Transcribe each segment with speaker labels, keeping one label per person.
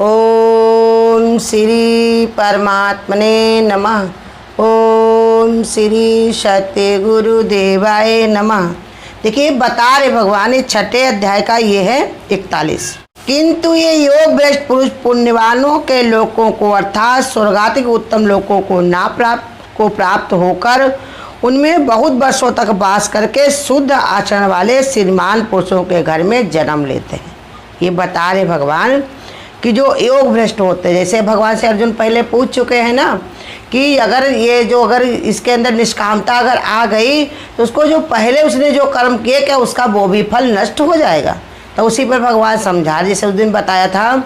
Speaker 1: ओम श्री परमात्मने नमः। ओम श्री सत्य गुरुदेवाय नमः। देखिए बता रहे भगवान इस छठे अध्याय का ये है 41। किंतु ये योग भ्रष्ट पुरुष पुण्यवानों के लोगों को अर्थात स्वर्गातिक उत्तम लोगों को प्राप्त होकर उनमें बहुत वर्षों तक वास करके शुद्ध आचरण वाले श्रीमान पुरुषों के घर में जन्म लेते हैं। ये बता रहे भगवान कि जो योग भ्रष्ट होते हैं, जैसे भगवान से अर्जुन पहले पूछ चुके हैं ना कि अगर इसके अंदर निष्कामता अगर आ गई तो उसको जो पहले उसने जो कर्म किए क्या उसका वो भी फल नष्ट हो जाएगा। तो उसी पर भगवान समझा, जैसे उस दिन बताया था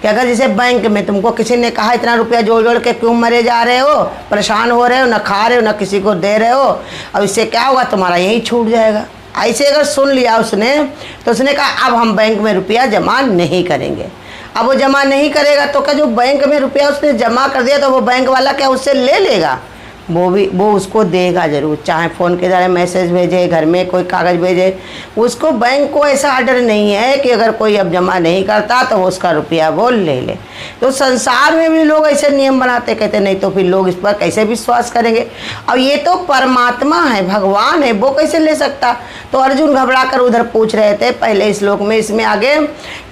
Speaker 1: कि अगर जैसे बैंक में तुमको किसी ने कहा इतना रुपया जोड़ जोड़ के क्यों मरे जा रहे हो, परेशान हो रहे हो, ना खा रहे हो ना किसी को दे रहे हो, अब इससे क्या होगा तुम्हारा यही छूट जाएगा। ऐसे अगर सुन लिया उसने तो उसने कहा अब हम बैंक में रुपया जमा नहीं करेंगे। अब वो जमा नहीं करेगा तो क्या जो बैंक में रुपया उसने जमा कर दिया तो वो बैंक वाला क्या उससे ले लेगा? वो उसको देगा ज़रूर, चाहे फ़ोन के द्वारा मैसेज भेजे, घर में कोई कागज़ भेजे, उसको बैंक को ऐसा ऑर्डर नहीं है कि अगर कोई अब जमा नहीं करता तो वो उसका रुपया वो ले ले। तो संसार में भी लोग ऐसे नियम बनाते, कहते नहीं तो फिर लोग इस पर कैसे विश्वास करेंगे। अब ये तो परमात्मा है, भगवान है, वो कैसे ले सकता? तो अर्जुन घबरा कर उधर पूछ रहे थे पहले श्लोक में, इसमें आगे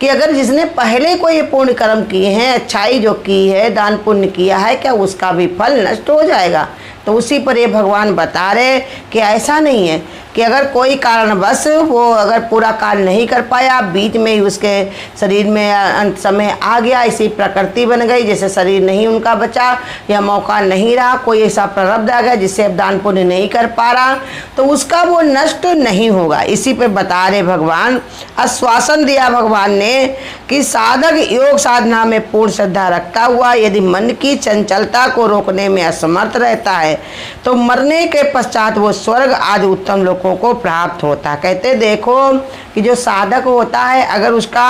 Speaker 1: कि अगर जिसने पहले कोई पुण्य कर्म किए हैं, अच्छाई जो की है, दान पुण्य किया है, क्या उसका भी फल नष्ट हो जाएगा? तो उसी पर ये भगवान बता रहे कि ऐसा नहीं है कि अगर कोई कारणवश वो अगर पूरा कार्य नहीं कर पाया, बीच में ही उसके शरीर में अंत समय आ गया, ऐसी प्रकृति बन गई जैसे शरीर नहीं उनका बचा या मौका नहीं रहा, कोई ऐसा प्रारब्ध आ गया जिससे अब दान पुण्य नहीं कर पा रहा, तो उसका वो नष्ट नहीं होगा। इसी पे बता रहे भगवान, आश्वासन दिया भगवान ने कि साधक योग साधना में पूर्ण श्रद्धा रखता हुआ यदि मन की चंचलता को रोकने में असमर्थ रहता है तो मरने के पश्चात वो स्वर्ग आदि उत्तम लोगों को प्राप्त होता। कहते देखो कि जो साधक होता है अगर उसका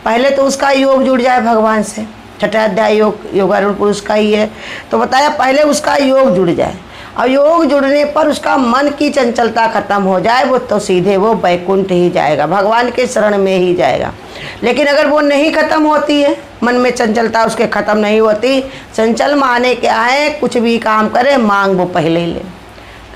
Speaker 1: पहले तो उसका योग जुड़ जाए भगवान से, छठा अध्याय योगारूढ़ पुरुष का ही है, तो बताया पहले उसका योग जुड़ जाए और योग जुड़ने पर उसका मन की चंचलता खत्म हो जाए, वो तो सीधे वो वैकुंठ ही जाएगा, भगवान के शरण में ही जाएगा। लेकिन अगर वो नहीं खत्म होती है, मन में चंचलता उसके खत्म नहीं होती, चंचल माने क्या है, कुछ भी काम करे मांग वो पहले ही ले।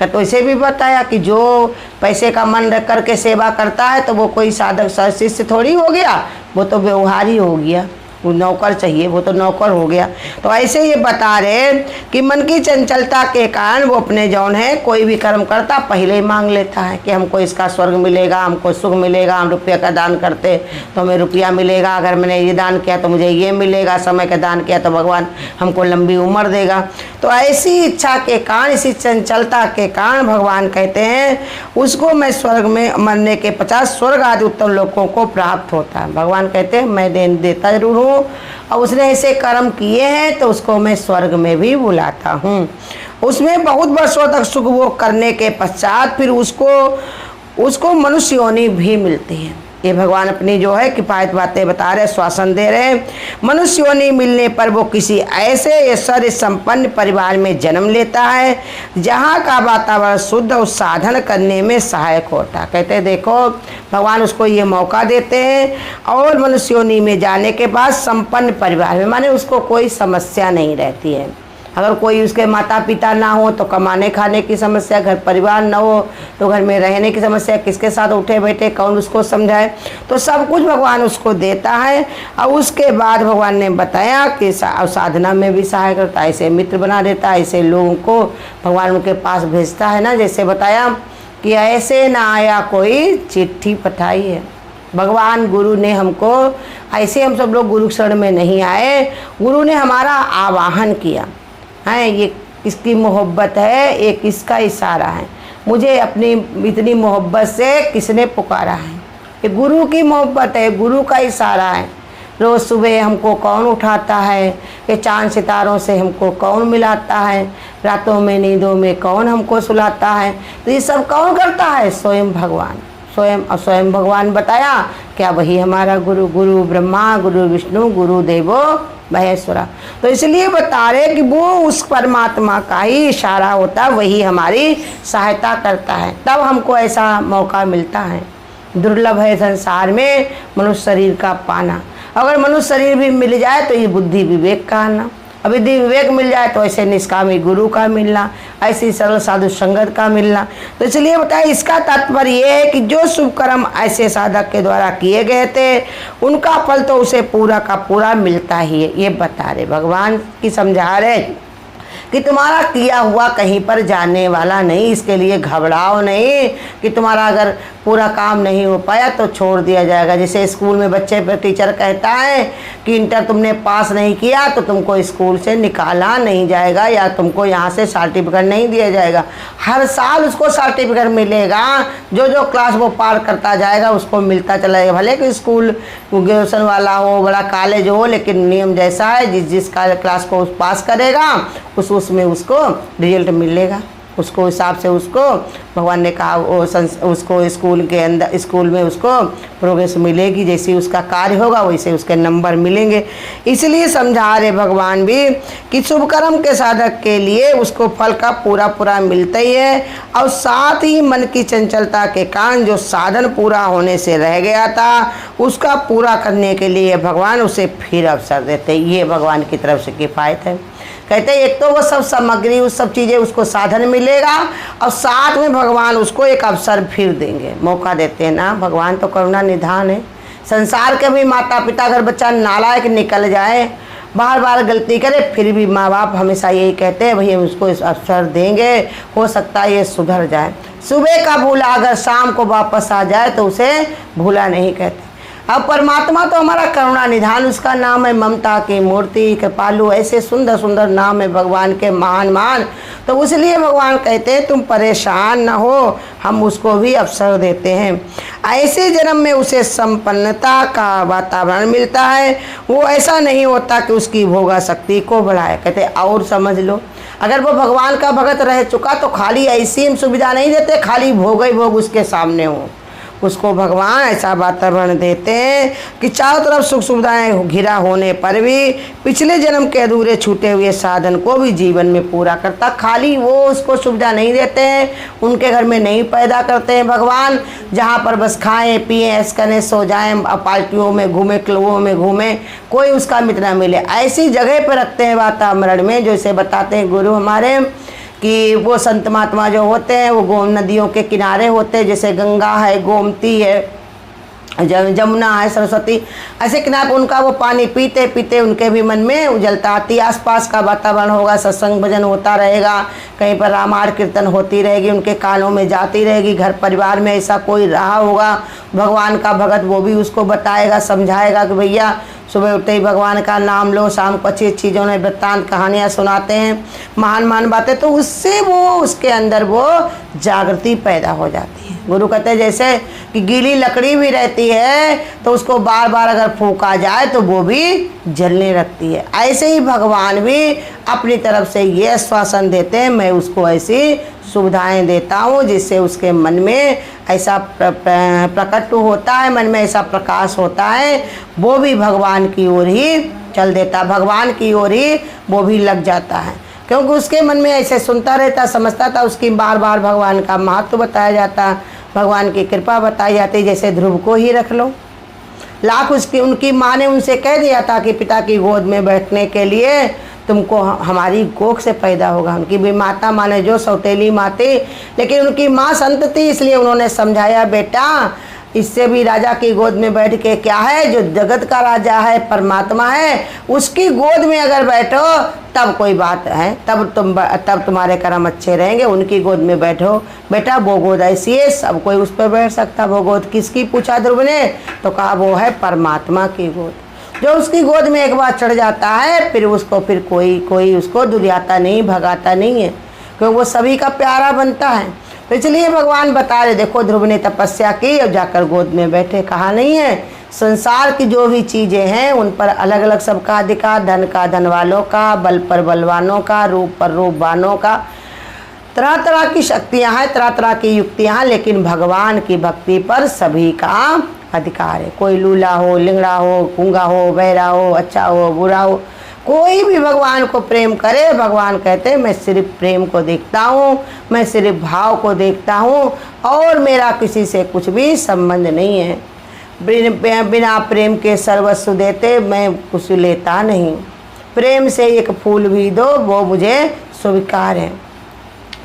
Speaker 1: तो इसे भी बताया कि जो पैसे का मन रख करके सेवा करता है तो वो कोई साधक शिष्य थोड़ी हो गया, वो तो व्यवहारी हो गया, वो नौकर चाहिए, वो तो नौकर हो गया। तो ऐसे ये बता रहे कि मन की चंचलता के कारण वो अपने जौन है कोई भी कर्म करता पहले ही मांग लेता है कि हमको इसका स्वर्ग मिलेगा, हमको सुख मिलेगा, हम रुपये का दान करते तो हमें रुपया मिलेगा, अगर मैंने ये दान किया तो मुझे ये मिलेगा, समय का दान किया तो भगवान हमको लंबी उम्र देगा। तो ऐसी इच्छा के कारण, इसी चंचलता के कारण भगवान कहते हैं उसको मैं स्वर्ग में मरने के 50 स्वर्ग आदि उत्तम लोगों को प्राप्त होता है। भगवान कहते हैं मैं देता जरूर हूँ और उसने ऐसे कर्म किए हैं तो उसको मैं स्वर्ग में भी बुलाता हूँ। उसमें बहुत वर्षों तक सुख भोग करने के पश्चात फिर उसको मनुष्य योनि भी मिलती है। ये भगवान अपनी जो है किफ़ायत बातें बता रहे, श्वासन दे रहे। मनुष्य योनि मिलने पर वो किसी ऐसे ऐश्वर्य संपन्न परिवार में जन्म लेता है जहाँ का वातावरण शुद्ध और साधन करने में सहायक होता। कहते देखो भगवान उसको ये मौका देते हैं और मनुष्य योनि में जाने के बाद संपन्न परिवार में, माने उसको कोई समस्या नहीं रहती है। अगर कोई उसके माता पिता ना हो तो कमाने खाने की समस्या, घर परिवार ना हो तो घर में रहने की समस्या, किसके साथ उठे बैठे कौन उसको समझाए, तो सब कुछ भगवान उसको देता है। और उसके बाद भगवान ने बताया कि साधना में भी सहाय करता है, ऐसे मित्र बना देता है, ऐसे लोगों को भगवान उनके पास भेजता है ना। जैसे बताया कि ऐसे ना आया कोई चिट्ठी पठाई है, भगवान गुरु ने हमको ऐसे, हम सब लोग गुरु शरण में नहीं आए, गुरु ने हमारा आवाहन किया है। ये किसकी मोहब्बत है, ये किसका इशारा है, मुझे अपनी इतनी मोहब्बत से किसने पुकारा है, ये गुरु की मोहब्बत है, गुरु का इशारा है। रोज़ सुबह हमको कौन उठाता है, ये चांद सितारों से हमको कौन मिलाता है, रातों में नींदों में कौन हमको सुलाता है, तो ये सब कौन करता है? स्वयं भगवान। स्वयं भगवान बताया क्या वही हमारा गुरु, गुरु ब्रह्मा गुरु विष्णु गुरु देवो महेश्वरा। तो इसलिए बता रहे कि वो उस परमात्मा का ही इशारा होता, वही हमारी सहायता करता है, तब हमको ऐसा मौका मिलता है। दुर्लभ है संसार में मनुष्य शरीर का पाना। अगर मनुष्य शरीर भी मिल जाए तो ये बुद्धि विवेक का आना, अब यदि विवेक मिल जाए तो ऐसे निष्कामी गुरु का मिलना, ऐसी सरल साधु संगत का मिलना। तो इसलिए बताए, इसका तात्पर्य ये है कि जो शुभ कर्म ऐसे साधक के द्वारा किए गए थे उनका फल तो उसे पूरा का पूरा मिलता ही है। ये बता रहे भगवान की समझा रहे कि तुम्हारा किया हुआ कहीं पर जाने वाला नहीं, इसके लिए घबराओ नहीं कि तुम्हारा अगर पूरा काम नहीं हो पाया तो छोड़ दिया जाएगा। जैसे स्कूल में बच्चे पर टीचर कहता है कि इंटर तुमने पास नहीं किया तो तुमको स्कूल से निकाला नहीं जाएगा या तुमको यहाँ से सर्टिफिकेट नहीं दिया जाएगा। हर साल उसको सर्टिफिकेट मिलेगा, जो जो क्लास वो पार करता जाएगा उसको मिलता चला जाएगा। भले कि स्कूल ग्रेजुएशन वाला हो, बड़ा कॉलेज हो, लेकिन नियम जैसा है, जिस क्लास को पास करेगा उसमें उसको रिजल्ट मिलेगा। उसको हिसाब से उसको भगवान ने कहा उसको स्कूल के अंदर, स्कूल में उसको प्रोग्रेस मिलेगी, जैसे उसका कार्य होगा वैसे उसके नंबर मिलेंगे। इसलिए समझा रहे भगवान भी कि शुभ कर्म के साधक के लिए उसको फल का पूरा पूरा मिलता ही है, और साथ ही मन की चंचलता के कारण जो साधन पूरा होने से रह गया था उसका पूरा करने के लिए भगवान उसे फिर अवसर देते। ये भगवान की तरफ से किफ़ायत है। कहते एक तो वो सब सामग्री, उस सब चीज़ें उसको साधन मिलेगा, और साथ में भगवान उसको एक अवसर फिर देंगे, मौका देते हैं ना। भगवान तो करुणा निधान है। संसार के भी माता पिता अगर बच्चा नालायक निकल जाए, बार बार गलती करे, फिर भी माँ बाप हमेशा यही कहते हैं भैया उसको इस अवसर देंगे, हो सकता है ये सुधर जाए। सुबह का भूला अगर शाम को वापस आ जाए तो उसे भूला नहीं कहते। अब परमात्मा तो हमारा करुणा निधान, उसका नाम है ममता की मूर्ति, कृपालु, ऐसे सुंदर सुंदर नाम है भगवान के, महान महान। तो इसलिए भगवान कहते हैं तुम परेशान न हो, हम उसको भी अवसर देते हैं। ऐसे जन्म में उसे संपन्नता का वातावरण मिलता है। वो ऐसा नहीं होता कि उसकी भोगा शक्ति को बढ़ाए। कहते और समझ लो, अगर वो भगवान का भगत रह चुका तो खाली ऐसी हम सुविधा नहीं देते खाली भोग ही भोग उसके सामने हो। उसको भगवान ऐसा वातावरण देते हैं कि चारों तरफ सुख सुविधाएं घिरा होने पर भी पिछले जन्म के अधूरे छूटे हुए साधन को भी जीवन में पूरा करता। खाली वो उसको सुविधा नहीं देते हैं, उनके घर में नहीं पैदा करते हैं भगवान, जहाँ पर बस खाएं पिएं ऐश करें सो जाएं, पार्टियों में घूमें, क्लबों में घूमें, कोई उसका मित्र न मिले, ऐसी जगह पर रखते हैं वातावरण में। जैसे बताते हैं गुरु हमारे कि वो संत महात्मा जो होते हैं वो नदियों के किनारे होते हैं, जैसे गंगा है, गोमती है, जमुना है, सरस्वती, ऐसे किनारे पर उनका वो पानी पीते पीते उनके भी मन में उजलता आती। आसपास का वातावरण होगा, सत्संग भजन होता रहेगा, कहीं पर रामायण कीर्तन होती रहेगी, उनके कानों में जाती रहेगी। घर परिवार में ऐसा कोई रहा होगा भगवान का भगत, वो भी उसको बताएगा, समझाएगा कि भैया सुबह उठते ही भगवान का नाम लो, शाम को अच्छी चीज़ों ने वृत्तांत कहानियाँ सुनाते हैं, महान महान बातें, तो उससे वो उसके अंदर वो जागृति पैदा हो जाती है। गुरु कहते हैं जैसे कि गीली लकड़ी भी रहती है तो उसको बार बार अगर फूंका जाए तो वो भी जलने लगती है, ऐसे ही भगवान भी अपनी तरफ से ये आश्वासन देते हैं मैं उसको ऐसी सुविधाएं देता हूँ जिससे उसके मन में ऐसा प्रकट होता है, मन में ऐसा प्रकाश होता है, वो भी भगवान की ओर ही चल देता, भगवान की ओर ही वो भी लग जाता है। क्योंकि उसके मन में ऐसे सुनता रहता, समझता था, उसकी बार बार भगवान का महत्व बताया जाता, भगवान की कृपा बताई जाती। जैसे ध्रुव को ही रख लो, लाख उसकी उनकी माँ ने उनसे कह दिया था कि पिता की गोद में बैठने के लिए तुमको हमारी कोख से पैदा होगा। उनकी भी माता माने जो सौतेली माँ थी, लेकिन उनकी माँ संत थी, इसलिए उन्होंने समझाया बेटा इससे भी राजा की गोद में बैठ के क्या है, जो जगत का राजा है परमात्मा है उसकी गोद में अगर बैठो तब कोई बात है, तब तुम्हारे कर्म अच्छे रहेंगे। उनकी गोद में बैठो बेटा, वो गोद ऐसी है सब कोई उस पर बैठ सकता। वो गोद किसकी पूछा ध्रुव ने, तो कहा वो है परमात्मा की गोद। जो उसकी गोद में एक बार चढ़ जाता है फिर उसको कोई उसको दुरियाता नहीं, भगाता नहीं है, क्योंकि वो सभी का प्यारा बनता है। तो इसलिए भगवान बता रहे देखो ध्रुव ने तपस्या की और जाकर गोद में बैठे। कहा नहीं है संसार की जो भी चीज़ें हैं उन पर अलग अलग सबका अधिकार, धन का धन वालों का, बल पर बलवानों का, रूप पर रूपवानों का, तरह तरह की शक्तियाँ हैं, तरह तरह की युक्तियाँ हैं, लेकिन भगवान की भक्ति पर सभी का अधिकार है। कोई लूला हो, लिंगड़ा हो, गूंगा हो, बहरा हो, अच्छा हो, बुरा हो, कोई भी भगवान को प्रेम करे। भगवान कहते हैं मैं सिर्फ प्रेम को देखता हूँ, मैं सिर्फ भाव को देखता हूँ और मेरा किसी से कुछ भी संबंध नहीं है। बिना प्रेम के सर्वस्व देते मैं कुछ लेता नहीं। प्रेम से एक फूल भी दो वो मुझे स्वीकार है।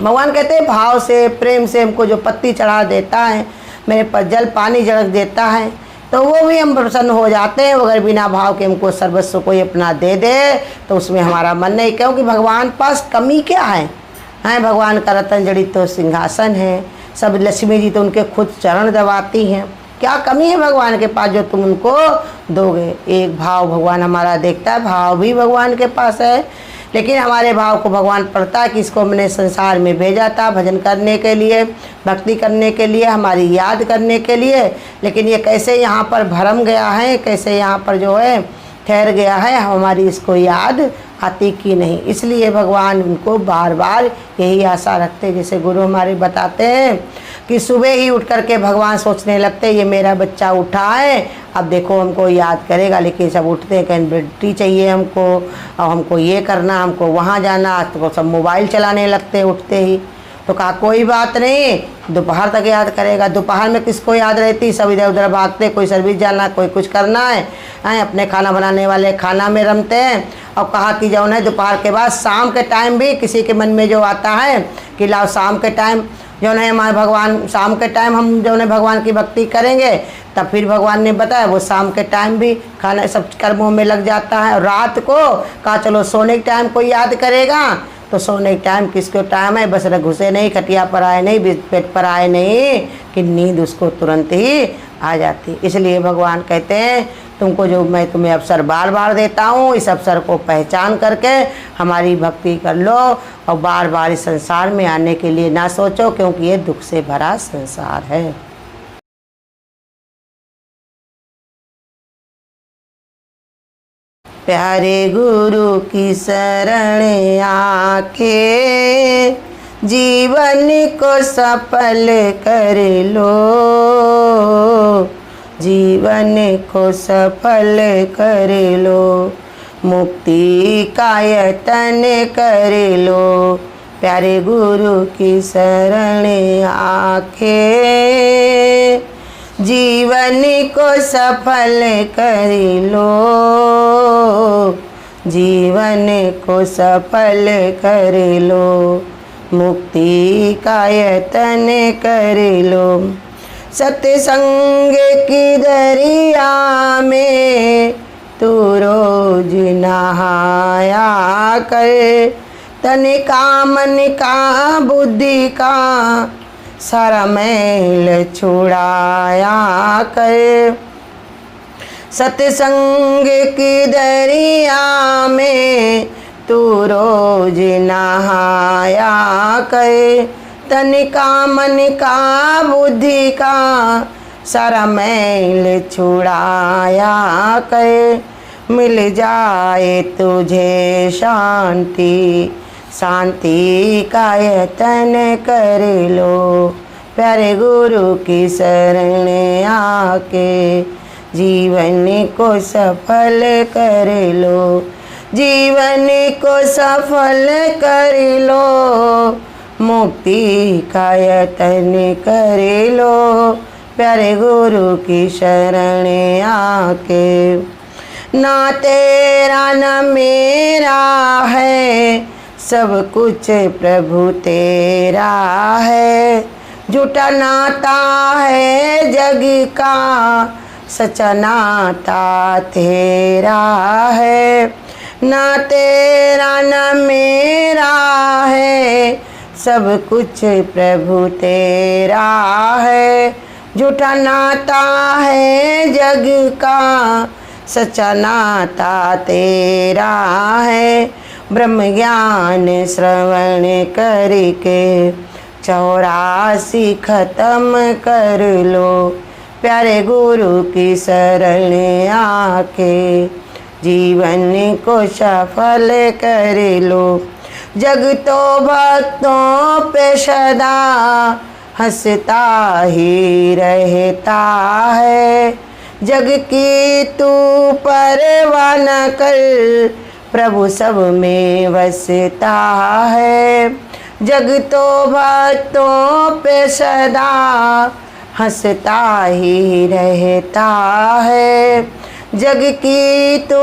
Speaker 1: भगवान कहते हैं भाव से प्रेम से हमको जो पत्ती चढ़ा देता है, मेरे पर जल पानी झड़क देता है, तो वो भी हम प्रसन्न हो जाते हैं। अगर बिना भाव के हमको सर्वस्व कोई अपना दे दे तो उसमें हमारा मन नहीं, क्योंकि भगवान पास कमी क्या है? भगवान का रतन जड़ित तो सिंहासन है, सब लक्ष्मी जी तो उनके खुद चरण दबाती हैं। क्या कमी है भगवान के पास जो तुम उनको दोगे? एक भाव भगवान हमारा देखता है, भाव भी भगवान के पास है, लेकिन हमारे भाव को भगवान पढ़ता है कि इसको हमने संसार में भेजा था भजन करने के लिए, भक्ति करने के लिए, हमारी याद करने के लिए, लेकिन ये कैसे यहाँ पर भरम गया है, कैसे यहाँ पर जो है ठहर गया है, हमारी इसको याद आती की नहीं। इसलिए भगवान उनको बार बार यही आशा रखते, जैसे गुरु हमारे बताते हैं कि सुबह ही उठ कर के भगवान सोचने लगते ये मेरा बच्चा उठा है, अब देखो हमको याद करेगा, लेकिन सब उठते हैं कहीं बेटी चाहिए हमको, और हमको ये करना, हमको वहाँ जाना, तो सब मोबाइल चलाने लगते हैं उठते ही। तो कहा कोई बात नहीं, दोपहर तक याद करेगा। दोपहर में किसको याद रहती? सब इधर उधर भागते, कोई सर्विस जाना, कोई कुछ करना है, अपने खाना बनाने वाले खाना में रमते हैं। और कहा कि जो है दोपहर के बाद शाम के टाइम भी किसी के मन में जो आता है कि लाओ शाम के टाइम जो है हमारे भगवान, शाम के टाइम हम जो है भगवान की भक्ति करेंगे, तब फिर भगवान ने बताया वो शाम के टाइम भी खाना सब कर्मों में लग जाता है। और रात को कहा चलो सोने के टाइम कोई याद करेगा, तो सोने के टाइम किसको टाइम है? बस घुसे नहीं, खटिया पर आए नहीं, पेट पर आए नहीं, कि नींद उसको तुरंत ही आ जाती। इसलिए भगवान कहते हैं तुमको जो मैं तुम्हें अवसर बार बार देता हूँ, इस अवसर को पहचान करके हमारी भक्ति कर लो, और बार बार इस संसार में आने के लिए ना सोचो, क्योंकि ये दुख से भरा संसार है। प्यारे गुरु की शरण आके जीवन को सफल कर लो, जीवन को सफल कर लो, मुक्ति का यतन कर लो। प्यारे गुरु की शरण आके जीवन को सफल कर लो, जीवन को सफल कर लो, मुक्ति का यतन कर लो। सत्संग की दरिया में तू रोज नहाया कर, तन का मन का बुद्धि का सारा मैल छुड़ाया कर। सत्संग की दरिया में तू रोज नहाया कर, तन का मन का बुद्धि का सारा मैल छुड़ाया कर। मिल जाए तुझे शांति, शांति का यतन कर लो। प्यारे गुरु की शरण आके जीवन को सफल कर लो, जीवन को सफल कर लो, मुक्ति का यतन कर लो। प्यारे गुरु की शरण आके ना तेरा न मेरा है, सब कुछ प्रभु तेरा है। झूठा नाता है जग का, सच्चा नाता तेरा है। ना तेरा न मेरा है, सब कुछ प्रभु तेरा है। झूठा नाता है जग का, सच्चा नाता तेरा है। ब्रह्म ज्ञान श्रवण करके 84 खत्म कर लो। प्यारे गुरु की शरण आके जीवन को सफल कर लो। जग तो भक्तों पे सदा हंसता ही रहता है। जग की तू परवाह न कर, प्रभु सब में बसता है। जग तो भक्तों पे सदा हंसता ही रहता है। जग की तू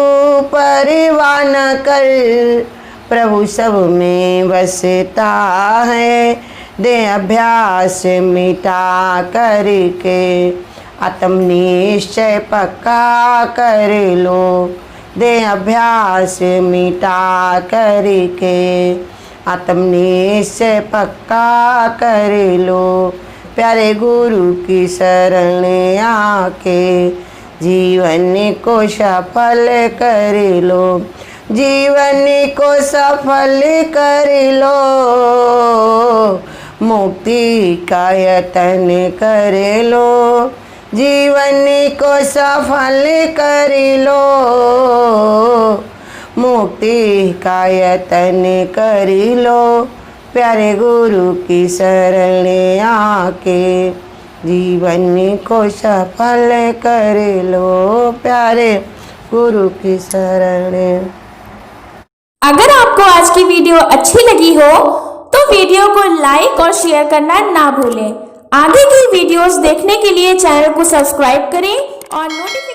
Speaker 1: परवाह न कर, प्रभु सब में बसता है। दे अभ्यास मिटा करके, आत्म निश्चय पक्का कर लो। दे अभ्यास मिटा करके, आत्म निश्चय पक्का कर लो। प्यारे गुरु की शरण आके, जीवन को सफल कर लो। जीवन को सफल कर लो, मुक्ति का यत्न कर लो। जीवन को सफल कर लो, मुक्ति का यत्न कर लो। प्यारे गुरु की शरण आके, जीवन को सफल कर लो। प्यारे गुरु की शरण।
Speaker 2: अगर आपको आज की वीडियो अच्छी लगी हो तो वीडियो को लाइक और शेयर करना ना भूलें। आगे की वीडियोस देखने के लिए चैनल को सब्सक्राइब करें और नोटिफिकेशन